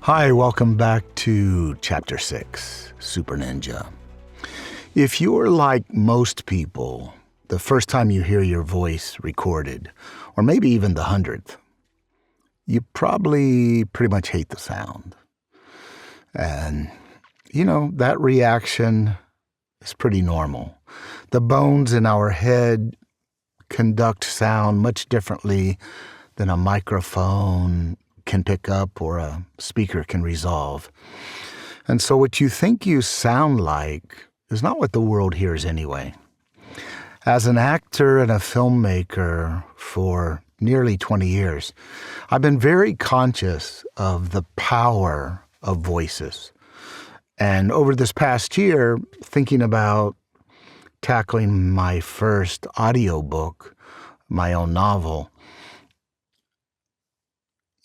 Hi, welcome back to Chapter 6, Super Ninja. If you're like most people, the first time you hear your voice recorded, or maybe even the 100th, you probably pretty much hate the sound. And, that reaction is pretty normal. The bones in our head conduct sound much differently than a microphone can pick up or a speaker can resolve. And so what you think you sound like is not what the world hears anyway. As an actor and a filmmaker for nearly 20 years, I've been very conscious of the power of voices. And over this past year, thinking about tackling my first audiobook, my own novel,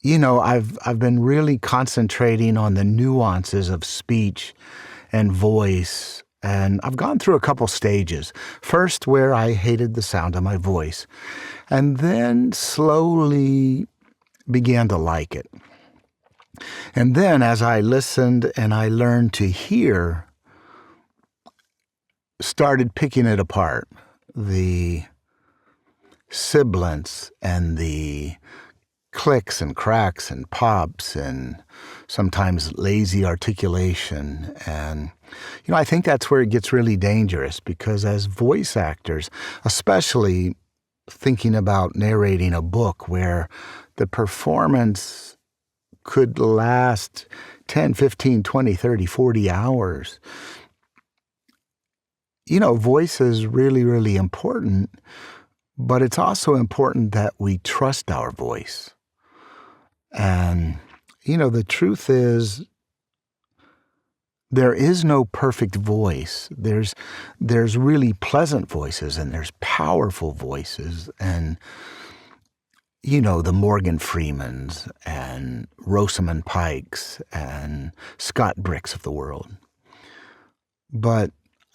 I've been really concentrating on the nuances of speech and voice, and I've gone through a couple stages. First, where I hated the sound of my voice, and then slowly began to like it. And then as I listened and I learned to hear, started picking it apart, the sibilance and the clicks and cracks and pops and sometimes lazy articulation. And, I think that's where it gets really dangerous, because as voice actors, especially thinking about narrating a book where the performance could last 10, 15, 20, 30, 40 hours, voice is really, really important, but it's also important that we trust our voice. And, the truth is, there is no perfect voice. There's really pleasant voices and there's powerful voices. And, the Morgan Freemans and Rosamund Pikes and Scott Bricks of the world. But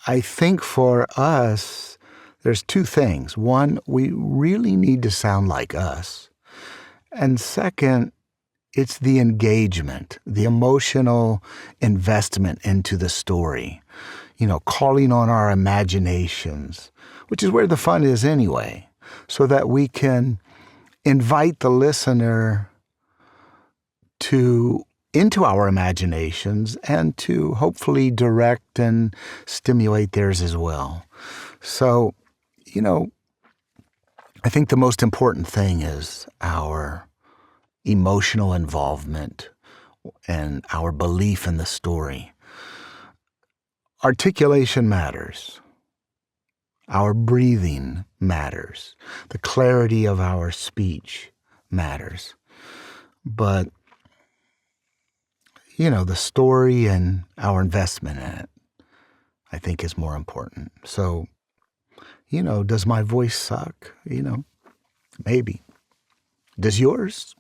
I think for us, there's two things. One, we really need to sound like us. And second, it's the engagement, the emotional investment into the story, calling on our imaginations, which is where the fun is anyway, so that we can invite the listener into our imaginations and to hopefully direct and stimulate theirs as well. So, I think the most important thing is our emotional involvement and our belief in the story. Articulation matters. Our breathing matters. The clarity of our speech matters. But, the story and our investment in it, I think, is more important. So, does my voice suck? Maybe. Does yours?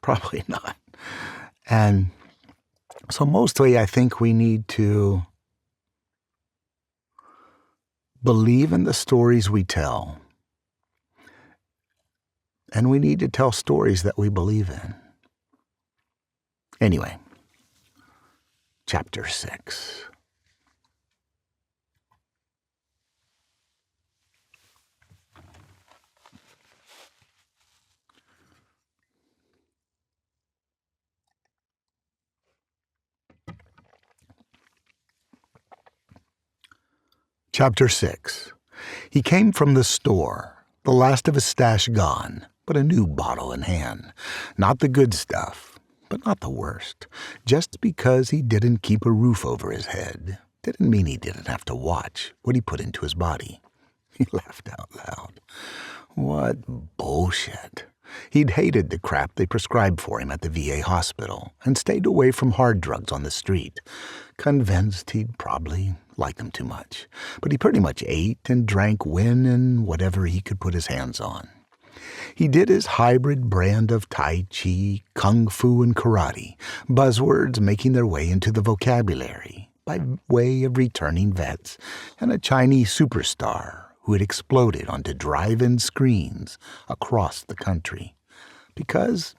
Probably not. And so mostly I think we need to believe in the stories we tell. And we need to tell stories that we believe in. Anyway, Chapter 6. Chapter 6. He came from the store, the last of his stash gone, but a new bottle in hand. Not the good stuff, but not the worst. Just because he didn't keep a roof over his head didn't mean he didn't have to watch what he put into his body. He laughed out loud. What bullshit. He'd hated the crap they prescribed for him at the VA hospital and stayed away from hard drugs on the street, convinced he'd probably like them too much. But he pretty much ate and drank when and whatever he could put his hands on. He did his hybrid brand of Tai Chi, Kung Fu, and Karate, buzzwords making their way into the vocabulary by way of returning vets and a Chinese superstar who had exploded onto drive-in screens across the country. Because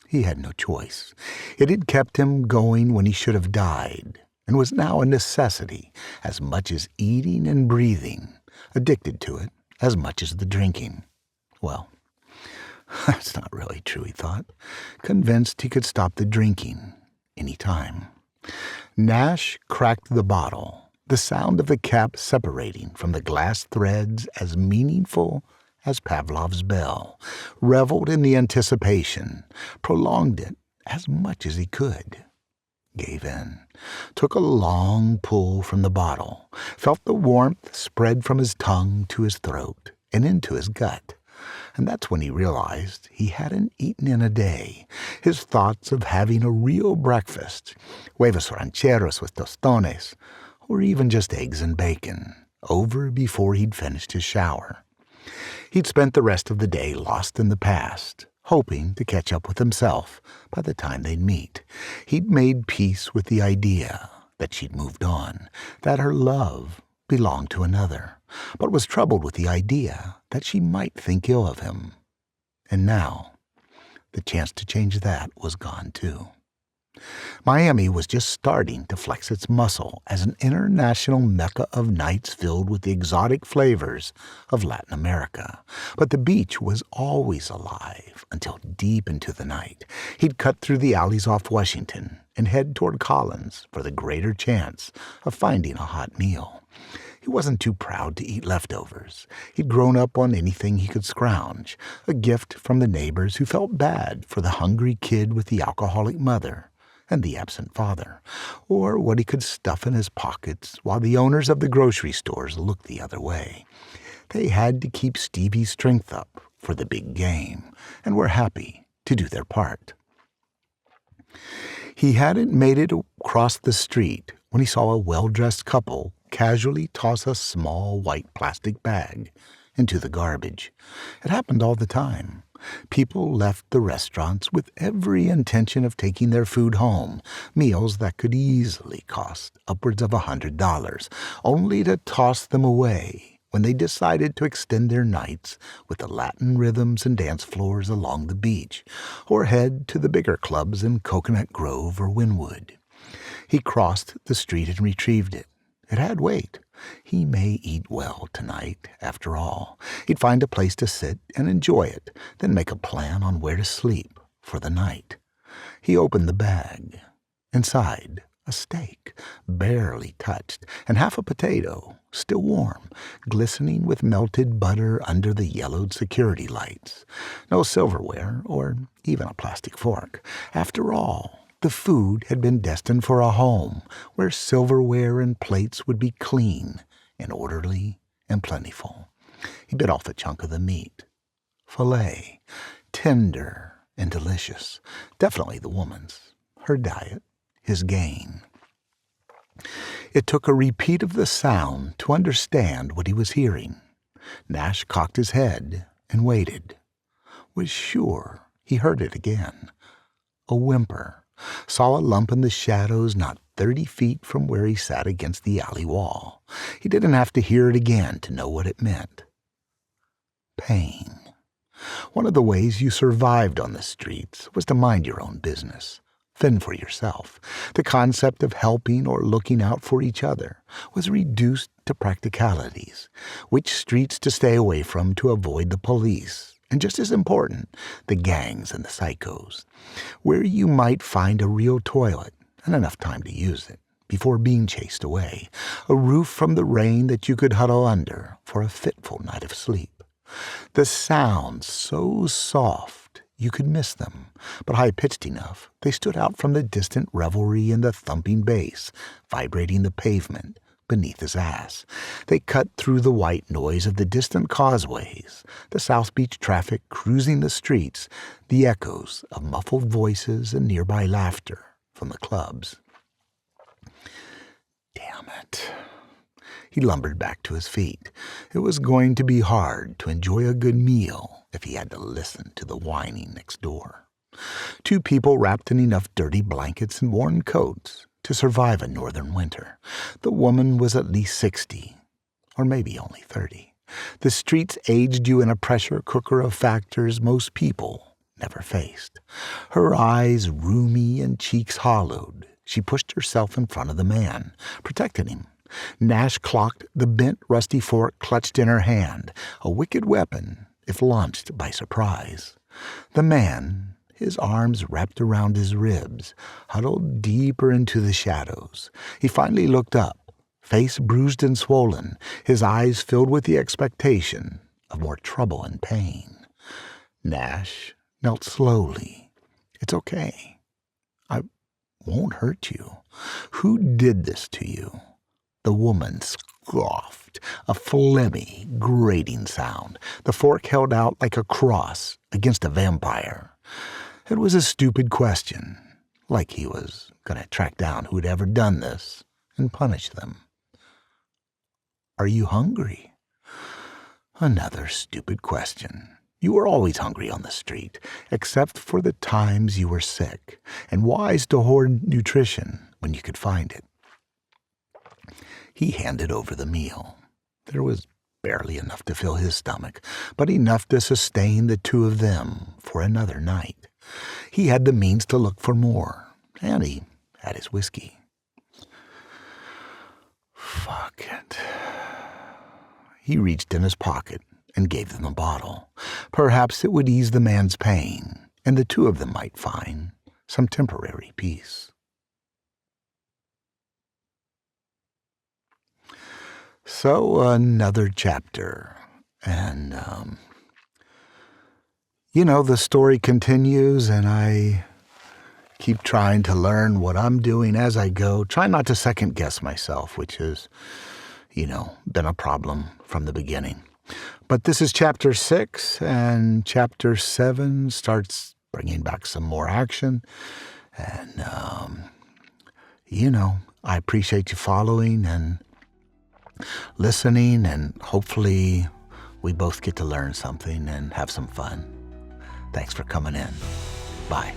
He had no choice. It had kept him going when he should have died, and was now a necessity as much as eating and breathing, addicted to it as much as the drinking. Well, that's not really true, he thought, convinced he could stop the drinking any time. Nash cracked the bottle, the sound of the cap separating from the glass threads as meaningful as Pavlov's bell, reveled in the anticipation, prolonged it as much as he could. Gave in, took a long pull from the bottle, felt the warmth spread from his tongue to his throat and into his gut. And that's when he realized he hadn't eaten in a day. His thoughts of having a real breakfast, huevos rancheros with tostones, or even just eggs and bacon, over before he'd finished his shower. He'd spent the rest of the day lost in the past, hoping to catch up with himself by the time they'd meet. He'd made peace with the idea that she'd moved on, that her love belonged to another, but was troubled with the idea that she might think ill of him. And now, the chance to change that was gone too. Miami was just starting to flex its muscle as an international mecca of nights filled with the exotic flavors of Latin America. But the beach was always alive until deep into the night. He'd cut through the alleys off Washington and head toward Collins for the greater chance of finding a hot meal. He wasn't too proud to eat leftovers. He'd grown up on anything he could scrounge, a gift from the neighbors who felt bad for the hungry kid with the alcoholic mother and the absent father, or what he could stuff in his pockets while the owners of the grocery stores looked the other way. They had to keep Stevie's strength up for the big game, and were happy to do their part. He hadn't made it across the street when he saw a well-dressed couple casually toss a small white plastic bag into the garbage. It happened all the time. People left the restaurants with every intention of taking their food home, meals that could easily cost upwards of $100, only to toss them away when they decided to extend their nights with the Latin rhythms and dance floors along the beach, or head to the bigger clubs in Coconut Grove or Wynwood. He crossed the street and retrieved it. It had weight. He may eat well tonight, after all. He'd find a place to sit and enjoy it, then make a plan on where to sleep for the night. He opened the bag. Inside, a steak, barely touched, and half a potato, still warm, glistening with melted butter under the yellowed security lights. No silverware or even a plastic fork. After all, the food had been destined for a home where silverware and plates would be clean and orderly and plentiful. He bit off a chunk of the meat. Filet, tender and delicious. Definitely the woman's. Her diet, his gain. It took a repeat of the sound to understand what he was hearing. Nash cocked his head and waited. Was sure he heard it again. A whimper. Saw a lump in the shadows not 30 feet from where he sat against the alley wall. He didn't have to hear it again to know what it meant. Pain. One of the ways you survived on the streets was to mind your own business, fend for yourself. The concept of helping or looking out for each other was reduced to practicalities, which streets to stay away from to avoid the police, and just as important, the gangs and the psychos, where you might find a real toilet and enough time to use it before being chased away, a roof from the rain that you could huddle under for a fitful night of sleep. The sounds so soft you could miss them, but high-pitched enough they stood out from the distant revelry in the thumping bass, vibrating the pavement beneath his ass. They cut through the white noise of the distant causeways, the South Beach traffic cruising the streets, the echoes of muffled voices and nearby laughter from the clubs. Damn it. He lumbered back to his feet. It was going to be hard to enjoy a good meal if he had to listen to the whining next door. Two people wrapped in enough dirty blankets and worn coats to survive a northern winter. The woman was at least 60, or maybe only 30. The streets aged you in a pressure cooker of factors most people never faced. Her eyes rheumy and cheeks hollowed, she pushed herself in front of the man, protected him. Nash clocked the bent, rusty fork clutched in her hand, a wicked weapon if launched by surprise. The man, his arms wrapped around his ribs, huddled deeper into the shadows. He finally looked up, face bruised and swollen, his eyes filled with the expectation of more trouble and pain. Nash knelt slowly. "It's okay. I won't hurt you. Who did this to you?" The woman scoffed, a phlegmy, grating sound, the fork held out like a cross against a vampire. It was a stupid question, like he was going to track down who'd ever done this and punish them. "Are you hungry?" Another stupid question. You were always hungry on the street, except for the times you were sick, and wise to hoard nutrition when you could find it. He handed over the meal. There was barely enough to fill his stomach, but enough to sustain the two of them for another night. He had the means to look for more, and he had his whiskey. Fuck it. He reached in his pocket and gave them a bottle. Perhaps it would ease the man's pain, and the two of them might find some temporary peace. So another chapter, and the story continues, and I keep trying to learn what I'm doing as I go. Try not to second guess myself, which has, been a problem from the beginning. But this is chapter 6, and chapter 7 starts bringing back some more action. And, I appreciate you following and listening, and hopefully we both get to learn something and have some fun. Thanks for coming in. Bye.